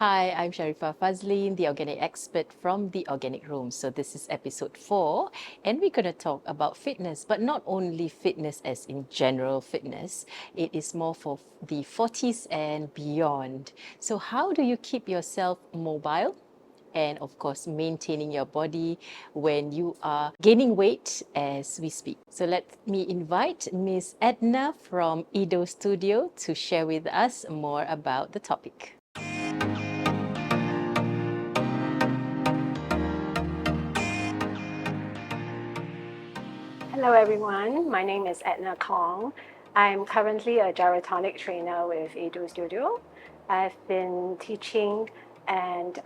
Hi, I'm Sharifah Fazlin, the organic expert from the Organic Room. So this is episode 4, and we're going to talk about fitness, but not only fitness as in general fitness. It is more for the 40s and beyond. So how do you keep yourself mobile? And of course, maintaining your body when you are gaining weight as we speak. So let me invite Miss Edna from Idō Studio to share with us more about the topic. Hello everyone, my name is Edna Kong. I'm currently a gyrotonic trainer with Idō Studio. I've been teaching and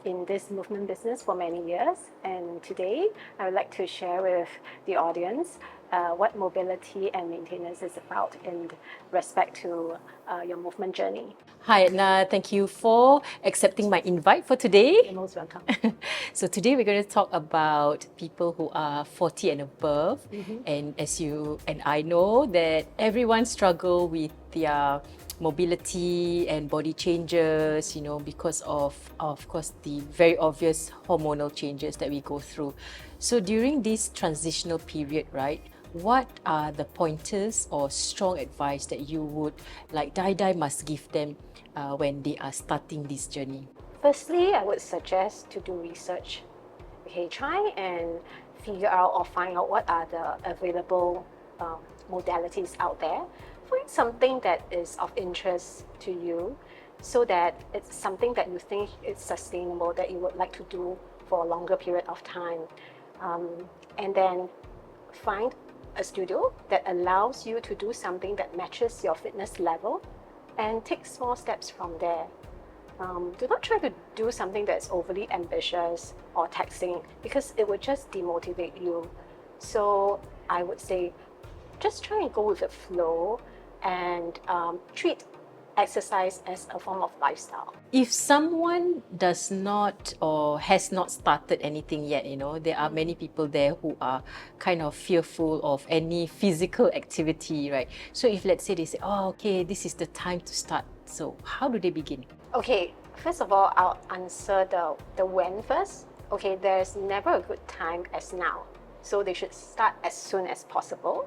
in this movement business for many years, and today I would like to share with the audience what mobility and maintenance is about in respect to your movement journey. Hi Edna, thank you for accepting my invite for today. You're most welcome. So today we're going to talk about people who are 40 and above. And as you and I know that everyone struggle with their mobility and body changes, because of course, the very obvious hormonal changes that we go through. So during this transitional period, right, what are the pointers or strong advice that you would die must give them when they are starting this journey? Firstly, I would suggest to do research. Okay, try and figure out or find out what are the available modalities out there. Find something that is of interest to you so that it's something that you think is sustainable, that you would like to do for a longer period of time. And then find a studio that allows you to do something that matches your fitness level and take small steps from there. Do not try to do something that's overly ambitious or taxing because it would just demotivate you. So I would say just try and go with the flow and treat exercise as a form of lifestyle. If someone does not or has not started anything yet, there are many people there who are kind of fearful of any physical activity, right? So if let's say they say, oh, okay, this is the time to start. So how do they begin? Okay, first of all, I'll answer the when first. Okay, there's never a good time as now. So they should start as soon as possible.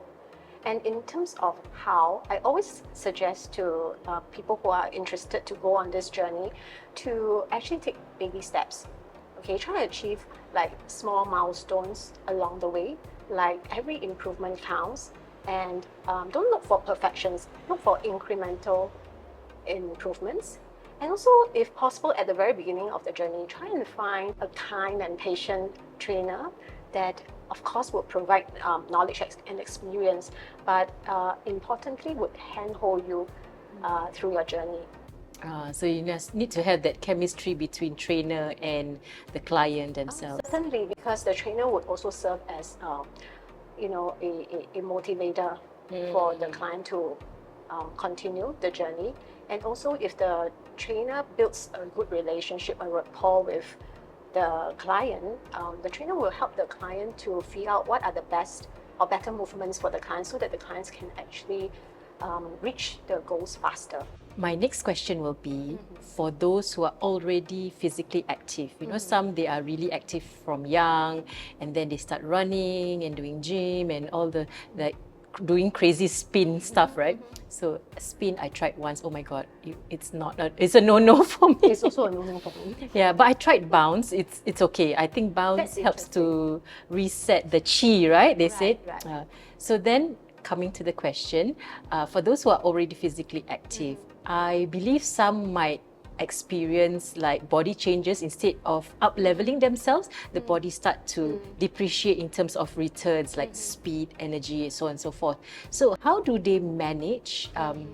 And in terms of how, I always suggest to people who are interested to go on this journey to actually take baby steps. Okay, try to achieve like small milestones along the way. Like every improvement counts, and don't look for perfections. Look for incremental improvements. And also, if possible, at the very beginning of the journey, try and find a kind and patient trainer that, of course, will provide knowledge and experience, but importantly, would handhold you through your journey. So you just need to have that chemistry between trainer and the client themselves. Certainly, because the trainer would also serve as, a motivator for the client to continue the journey. And also, if the trainer builds a good relationship and rapport with the client, the trainer will help the client to figure out what are the best or better movements for the client so that the clients can actually reach their goals faster. My next question will be for those who are already physically active. Some they are really active from young, and then they start running and doing gym and all the doing crazy spin stuff, right? So spin, I tried once. Oh my God, it's a no-no for me. It's also a no-no for me. Yeah, but I tried bounce. It's okay. I think bounce helps to reset the chi, right? They said. Right. So then, coming to the question, for those who are already physically active, I believe some might experience like body changes. Instead of up-leveling themselves, the body start to depreciate in terms of returns like speed, energy, so on and so forth. So how do they manage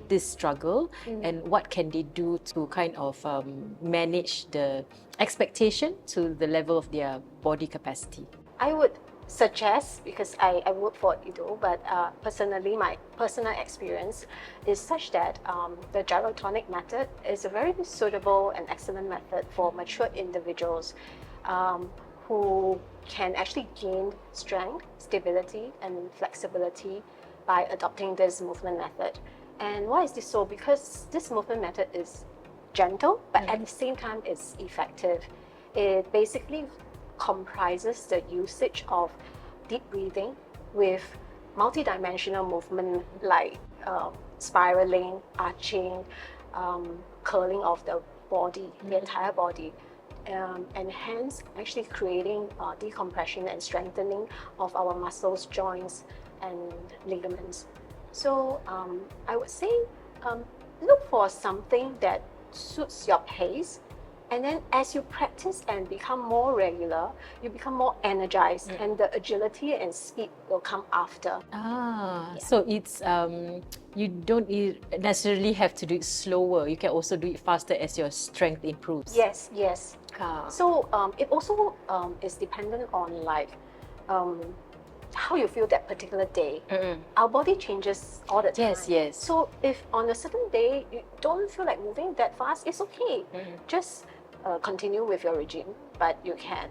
this struggle, and what can they do to kind of manage the expectation to the level of their body capacity? I would suggest, because I work for Idō, but personally, my personal experience is such that the gyrotonic method is a very suitable and excellent method for mature individuals who can actually gain strength, stability, and flexibility by adopting this movement method. And why is this so? Because this movement method is gentle, but at the same time, it's effective. It basically comprises the usage of deep breathing with multidimensional movement like spiraling, arching, curling of the body, the entire body, and hence actually creating decompression and strengthening of our muscles, joints, and ligaments. So I would say look for something that suits your pace. And then as you practice and become more regular, you become more energized and the agility and speed will come after. So it's you don't necessarily have to do it slower. You can also do it faster as your strength improves. Yes. So it also is dependent on like how you feel that particular day. Our body changes all the time. Yes. So if on a certain day you don't feel like moving that fast, it's okay. Just continue with your regime, but you can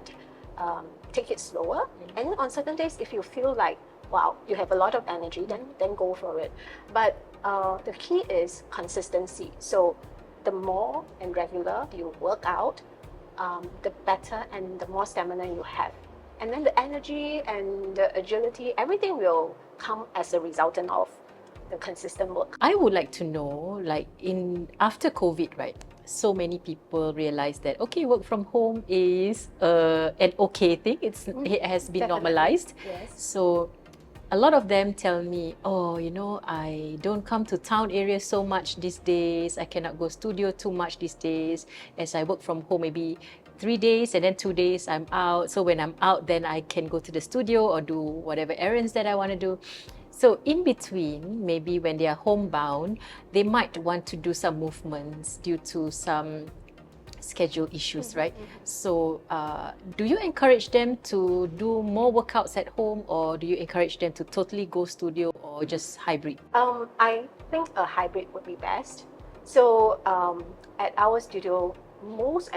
take it slower. And then on certain days, if you feel like, wow, you have a lot of energy, then go for it. But the key is consistency. So the more and regular you work out, the better and the more stamina you have. And then the energy and the agility, everything will come as a resultant of the consistent work. I would like to know, like after COVID, right? So many people realize that work from home is an okay thing. It has been normalized. Yes. So a lot of them tell me, I don't come to town areas so much these days. I cannot go studio too much these days, as I work from home maybe 3 days and then 2 days I'm out. So when I'm out, then I can go to the studio or do whatever errands that I want to do. So in between, maybe when they are homebound, they might want to do some movements due to some schedule issues, right? So do you encourage them to do more workouts at home, or do you encourage them to totally go studio, or just hybrid? I think a hybrid would be best. So at our studio, most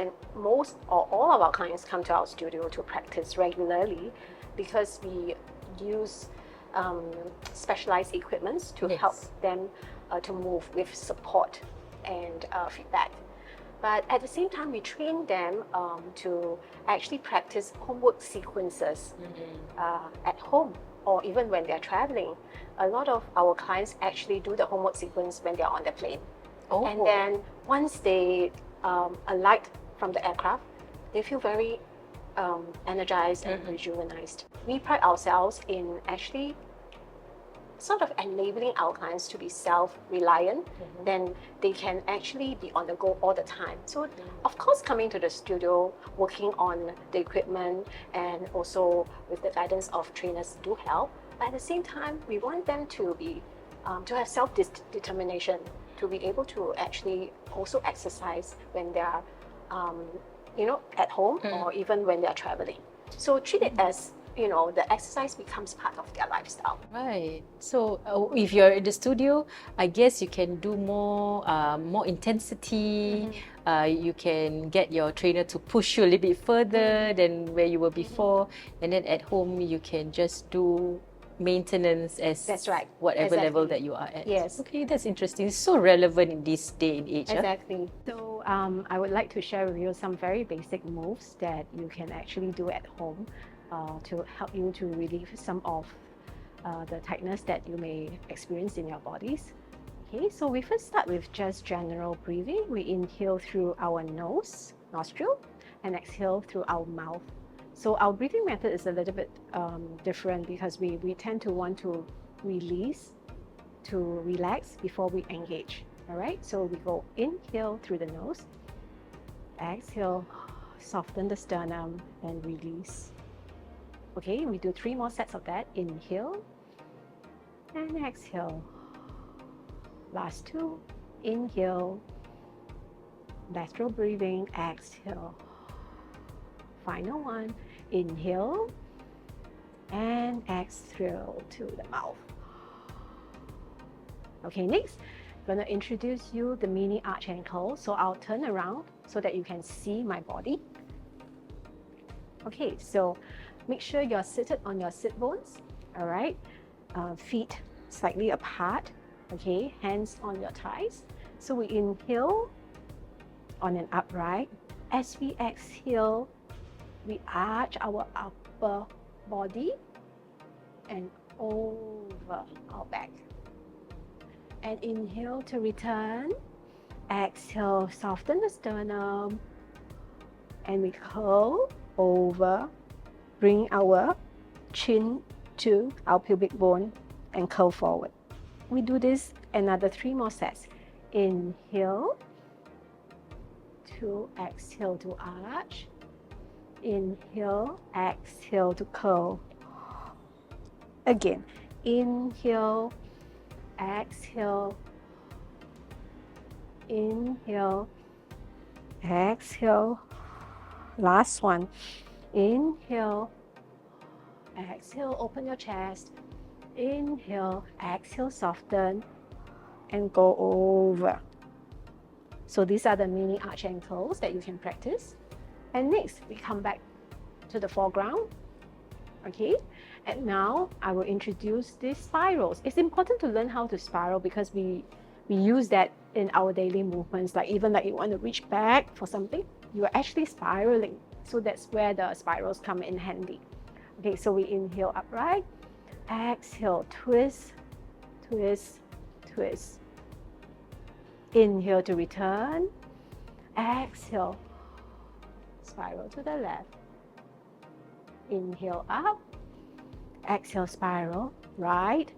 or all of our clients come to our studio to practice regularly because we use specialized equipments to help them to move with support and feedback. But at the same time, we train them to actually practice homework sequences at home or even when they're traveling. A lot of our clients actually do the homework sequence when they're on the plane. And then once they alight from the aircraft, they feel very energized and rejuvenated. We pride ourselves in actually sort of enabling our clients to be self-reliant, then they can actually be on the go all the time. So of course, coming to the studio, working on the equipment and also with the guidance of trainers do help. But at the same time, we want them to be to have self-determination, to be able to actually also exercise when they are at home or even when they are traveling. So treat it as the exercise becomes part of their lifestyle. Right. So if you're in the studio, I guess you can do more intensity. You can get your trainer to push you a little bit further than where you were before. And then at home, you can just do maintenance as That's right. Whatever level that you are at. Yes. Okay, that's interesting. It's so relevant in this day and age. Exactly. So I would like to share with you some very basic moves that you can actually do at home to help you to relieve some of the tightness that you may experience in your bodies. Okay, so we first start with just general breathing. We inhale through our nostril, and exhale through our mouth. So our breathing method is a little bit different because we tend to want to release, to relax before we engage. All right, so we go inhale through the nose, exhale, soften the sternum and release. Okay, we do 3 more sets of that. Inhale and exhale. Last 2, inhale, lateral breathing, exhale. Final one, inhale and exhale to the mouth. Okay, next, I'm going to introduce you the mini arch and curl. So I'll turn around so that you can see my body. Okay, so make sure you're seated on your sit bones, all right? Feet slightly apart, okay? Hands on your thighs. So we inhale on an upright. As we exhale, we arch our upper body and over our back. And inhale to return. Exhale, soften the sternum. And we curl over. Bring our chin to our pubic bone and curl forward. We do this another 3 more sets. Inhale to exhale to arch. Inhale, exhale to curl. Again, inhale, exhale, inhale, exhale. Last one. Inhale, exhale, open your chest. Inhale, exhale, soften, and go over. So these are the mini arch and curls that you can practice. And next, we come back to the foreground. Okay, and now I will introduce these spirals. It's important to learn how to spiral because we use that in our daily movements. Like even like you want to reach back for something, you are actually spiraling. So that's where the spirals come in handy. Okay, so we inhale upright, exhale, twist, twist, twist. Inhale to return, exhale, spiral to the left. Inhale up, exhale, spiral, right.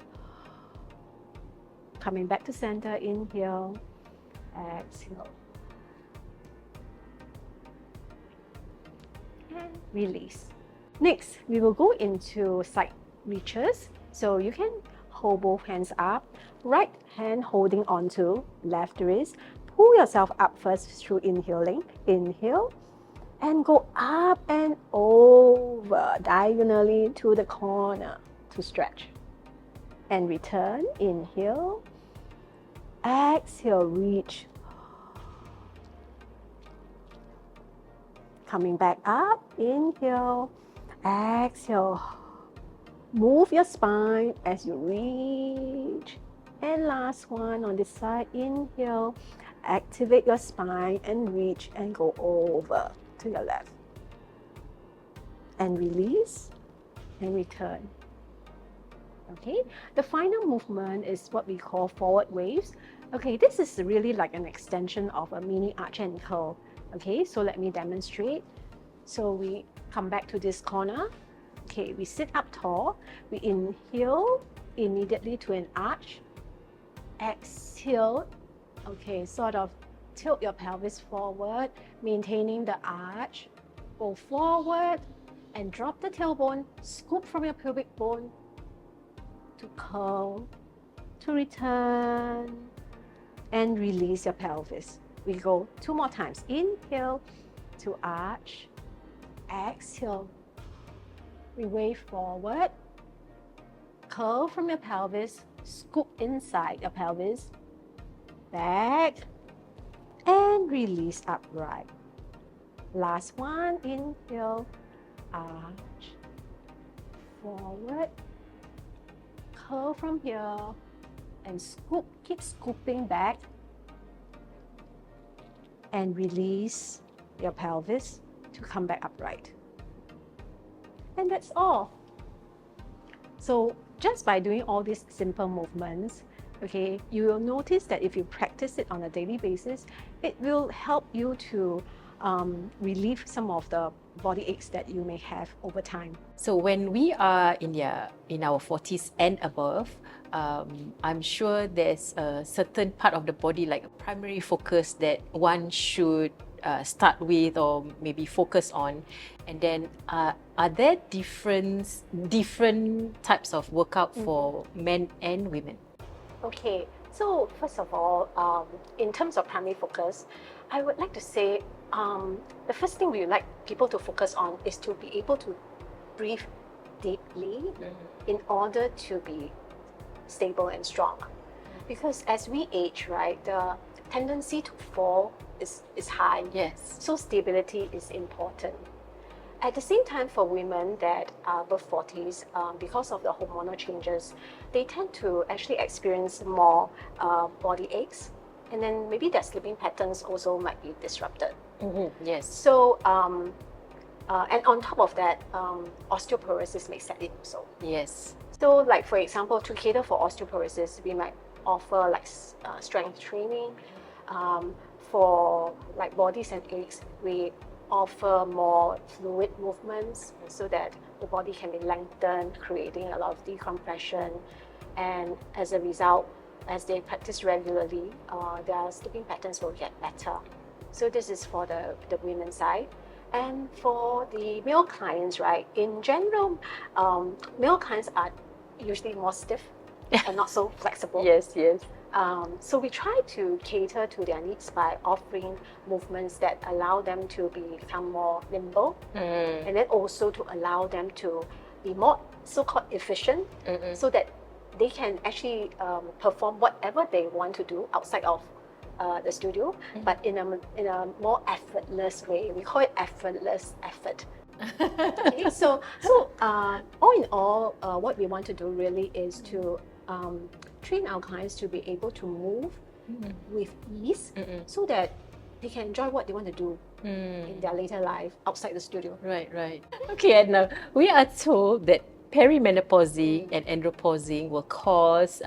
Coming back to center, inhale, exhale. And release. Next, we will go into side reaches. So you can hold both hands up, right hand holding onto left wrist. Pull yourself up first through inhaling. Inhale and go up and over diagonally to the corner to stretch. And return. Inhale, exhale, reach. Coming back up, inhale, exhale. Move your spine as you reach. And last one on this side, inhale, activate your spine and reach and go over to your left. And release and return. Okay, the final movement is what we call forward waves. Okay, this is really like an extension of a mini arch and curl. Okay, so let me demonstrate. So we come back to this corner. Okay, we sit up tall. We inhale immediately to an arch. Exhale. Okay, sort of tilt your pelvis forward, maintaining the arch. Go forward and drop the tailbone. Scoop from your pubic bone to curl, to return, and release your pelvis. We go 2 more times. Inhale to arch. Exhale. We wave forward. Curl from your pelvis. Scoop inside your pelvis. Back. And release upright. Last one. Inhale. Arch. Forward. Curl from here. And scoop. Keep scooping back. And release your pelvis to come back upright. And that's all. So just by doing all these simple movements, okay, you will notice that if you practice it on a daily basis, it will help you to relieve some of the body aches that you may have over time. So when we are in our 40s and above, I'm sure there's a certain part of the body, like a primary focus that one should start with or maybe focus on. And then are there different types of workout for men and women? Okay, so first of all, in terms of primary focus, I would like to say the first thing we would like people to focus on is to be able to breathe deeply in order to be stable and strong. Because as we age, right, the tendency to fall is high. Yes. So stability is important. At the same time, for women that are above 40s, because of the hormonal changes, they tend to actually experience more body aches. and then maybe their sleeping patterns also might be disrupted. Yes. So, and on top of that, osteoporosis may set in also. Yes. So, like for example, to cater for osteoporosis, we might offer like strength training. For like bodies and aches, we offer more fluid movements so that the body can be lengthened, creating a lot of decompression. And as a result, as they practice regularly, their sleeping patterns will get better. So this is for the women's side. And for the male clients, right, in general, male clients are usually more stiff and not so flexible. Yes, yes. So we try to cater to their needs by offering movements that allow them to become more nimble, and then also to allow them to be more so-called efficient, so that they can actually perform whatever they want to do outside of the studio, but in a more effortless way. We call it effortless effort. Okay, so all in all, what we want to do really is to train our clients to be able to move with ease, so that they can enjoy what they want to do in their later life outside the studio. Right, right. Okay, Edna, we are told that perimenopausing and andropausing will cause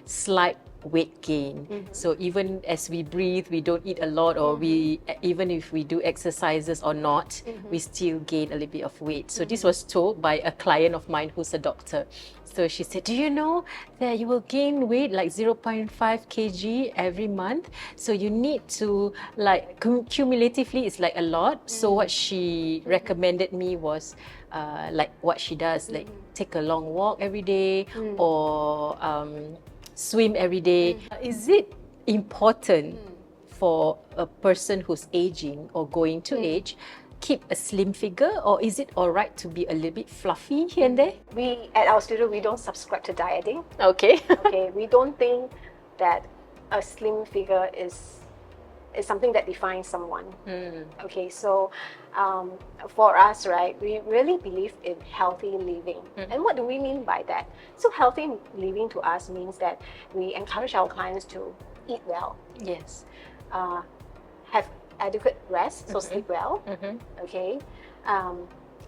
slight weight gain. So even as we breathe, we don't eat a lot, or we even if we do exercises or not, we still gain a little bit of weight. So this was told by a client of mine who's a doctor. So she said, do you know that you will gain weight like 0.5 kg every month? So you need to, like, cumulatively, it's like a lot. So what she recommended me was like what she does, like take a long walk every day, or swim every day. Is it important for a person who's aging or going to age keep a slim figure, or is it all right to be a little bit fluffy here and there? We at our studio, we don't subscribe to dieting. Okay. Okay, we don't think that a slim figure is something that defines someone. Okay, so for us, right, we really believe in healthy living. And what do we mean by that? So healthy living to us means that we encourage our clients to eat well. Yes. Have adequate rest, so sleep well. Okay,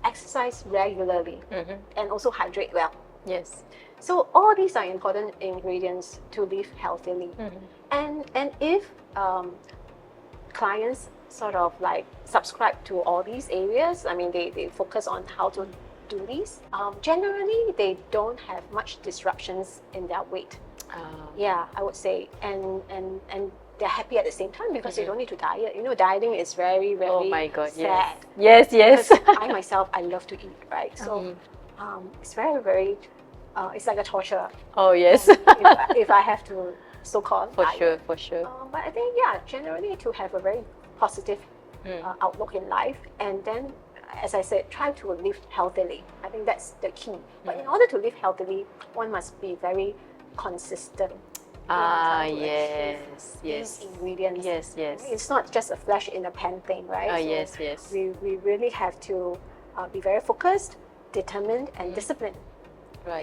exercise regularly, and also hydrate well. Yes. So all these are important ingredients to live healthily. And if clients sort of like subscribe to all these areas, I mean, they focus on how to do these, generally they don't have much disruptions in their weight. Yeah, I would say, and they're happy at the same time, because they don't need to diet. You know, dieting is very, very oh my God, sad. Yes, yes. Because I myself, I love to eat, right? So it's very, very, it's like a torture. Oh yes. if I have to so-called For diet. sure, for sure. But I think, yeah, generally to have a very positive outlook in life, and then, as I said, try to live healthily. I think that's the key. But in order to live healthily, one must be very consistent. Yes, yes. These ingredients. Yes, yes. It's not just a flash in the pan thing, right? So yes, yes. We really have to be very focused, determined, and disciplined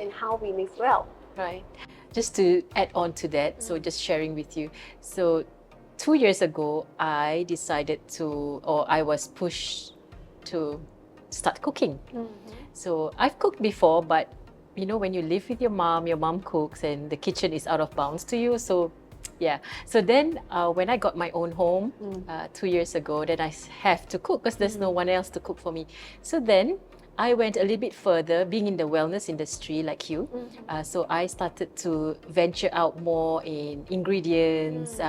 in how we live well. Right. Just to add on to that, so just sharing with you. So 2 years ago, I decided to, or I was pushed to start cooking. So I've cooked before, but you know, when you live with your mom cooks and the kitchen is out of bounds to you. So yeah. So then when I got my own home 2 years ago, then I have to cook because there's no one else to cook for me. So then I went a little bit further, being in the wellness industry like you. So I started to venture out more in ingredients,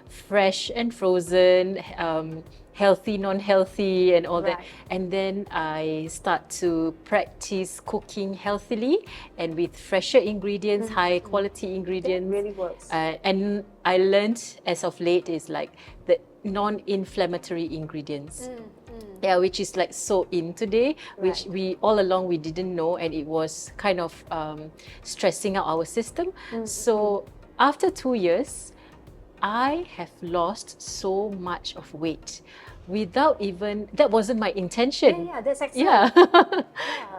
fresh and frozen, healthy, non-healthy, and all that. And then I start to practice cooking healthily and with fresher ingredients, high quality ingredients. It really works. And I learned as of late is like the non-inflammatory ingredients. Yeah, which is like so in today, which we all along we didn't know, and it was kind of stressing out our system. So after 2 years, I have lost so much of weight without even, that wasn't my intention. Yeah, that's excellent.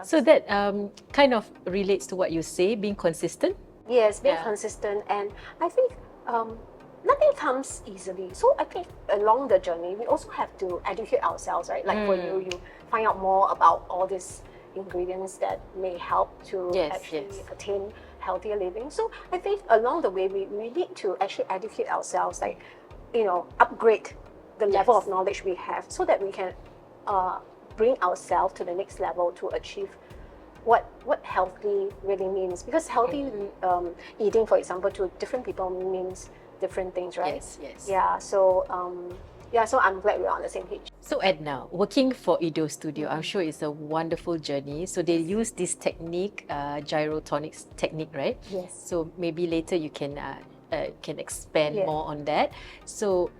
So that kind of relates to what you say, being consistent. Yes, being consistent. And I think nothing comes easily. So I think along the journey, we also have to educate ourselves, right? Like for you, you find out more about all these ingredients that may help to actually attain healthier living. So I think along the way, we need to actually educate ourselves, like, upgrade the level of knowledge we have so that we can bring ourselves to the next level to achieve what healthy really means. Because healthy eating, for example, to different people means different things, right? Yes. Yeah. So so I'm glad we're on the same page. So Edna, working for Idō Studio, I'm sure it's a wonderful journey. So they use this technique, gyrotonics technique, right? Yes. So maybe later you can expand more on that. So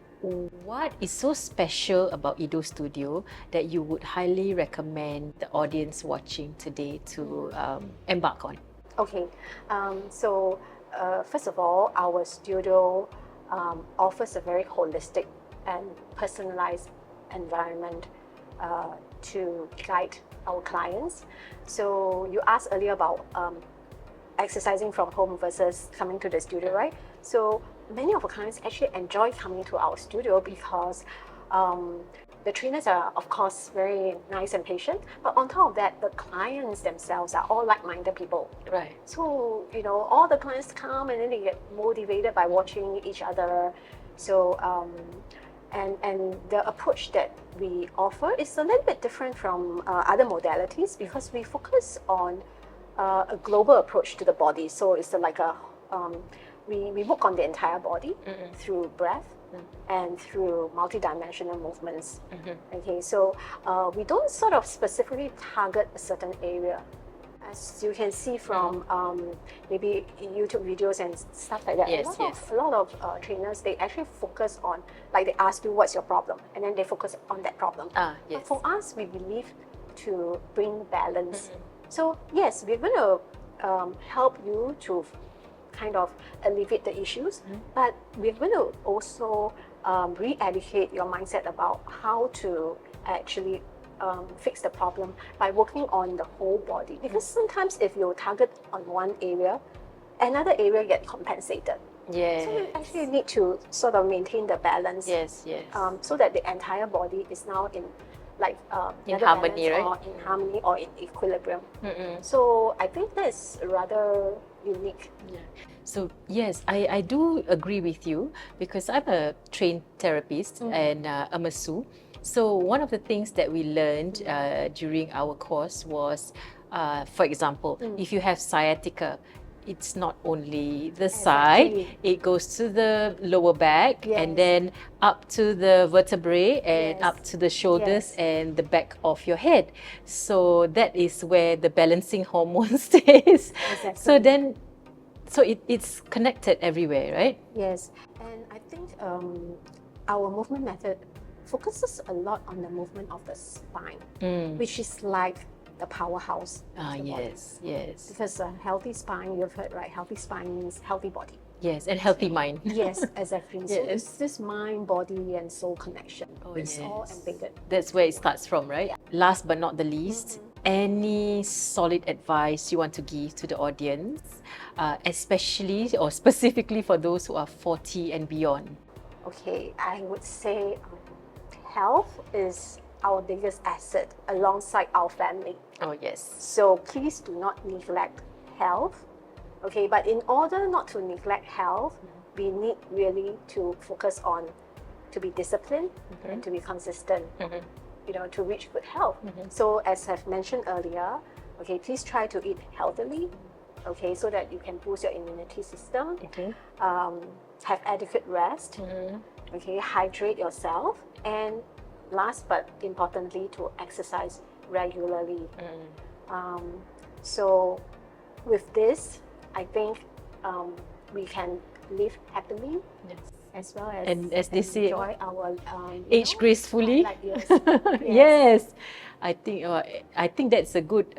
what is so special about Idō Studio that you would highly recommend the audience watching today to embark on? Okay, so first of all, our studio offers a very holistic and personalized environment to guide our clients. So you asked earlier about exercising from home versus coming to the studio, right? So many of our clients actually enjoy coming to our studio because the trainers are, of course, very nice and patient, but on top of that, the clients themselves are all like-minded people. Right. So, all the clients come and then they get motivated by watching each other. So, and the approach that we offer is a little bit different from other modalities because we focus on a global approach to the body. So it's like we work on the entire body through breath and through multidimensional movements. Okay, so we don't sort of specifically target a certain area. As you can see from maybe YouTube videos and stuff like that, a lot of trainers, they actually focus on, like they ask you what's your problem, and then they focus on that problem. But for us, we believe to bring balance. So yes, we're going to help you to kind of alleviate the issues, but we're going to also re-educate your mindset about how to actually fix the problem by working on the whole body. Because sometimes if you target on one area, another area gets compensated. Yeah. So you actually need to sort of maintain the balance. So that the entire body is now in in harmony, right? Or in harmony or in equilibrium. So I think that's rather unique. So yes, I do agree with you because I'm a trained therapist and a masseuse. So one of the things that we learned during our course was, for example, if you have sciatica, it's not only the side, it goes to the lower back and then up to the vertebrae and up to the shoulders and the back of your head. So that is where the balancing hormone stays. So it's connected everywhere, right? Yes, and I think our movement method focuses a lot on the movement of the spine, which is like the powerhouse. Yes. Because a healthy spine, you've heard, right? Healthy spine means healthy body. Yes, and healthy mind. Yes, exactly. So it's this mind, body, and soul connection. It's all embedded. That's where it starts from, right? Last but not the least, any solid advice you want to give to the audience, especially or specifically for those who are 40 and beyond? Okay, I would say health is our biggest asset alongside our family. Oh, yes. So please do not neglect health. Okay, but in order not to neglect health, we need really to focus on to be disciplined and to be consistent, to reach good health. So as I've mentioned earlier, okay, please try to eat healthily, okay, so that you can boost your immunity system, have adequate rest, okay, hydrate yourself, and last but importantly, to exercise regularly. So with this, I think we can live happily, as well as, and as they say, enjoy our age gracefully. Yes. Yes, I think that's a good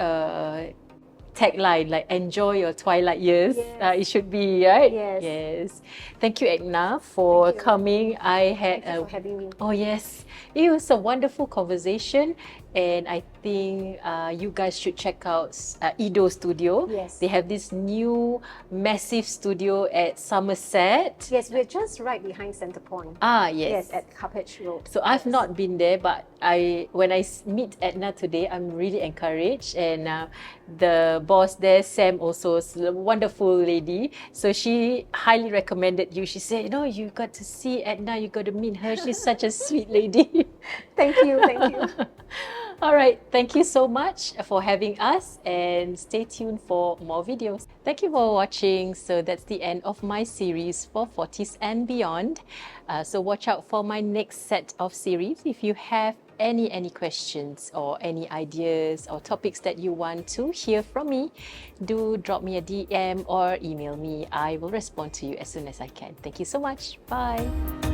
tagline, like enjoy your twilight years. Yes. It should be, right? Yes. Yes. Thank you, Edna, for Thank you. coming. I had Thank you for having me. Oh yes, it was a wonderful conversation, and I think you guys should check out Idō Studio. Yes. They have this new massive studio at Somerset. Yes, we're just right behind Centre Point. Ah, yes. Yes, at Cuppage Road. So I've not been there, but when I meet Edna today, I'm really encouraged, and the boss there, Sam, also is a wonderful lady. So she highly recommended you. She said, "No, you got to see Edna. You got to meet her. She's such a sweet lady." Thank you, thank you. All right, thank you so much for having us, and stay tuned for more videos. Thank you for watching. So that's the end of my series for 40s and beyond. So watch out for my next set of series. If you have any questions or any ideas or topics that you want to hear from me, do drop me a DM or email me. I will respond to you as soon as I can. Thank you so much. Bye.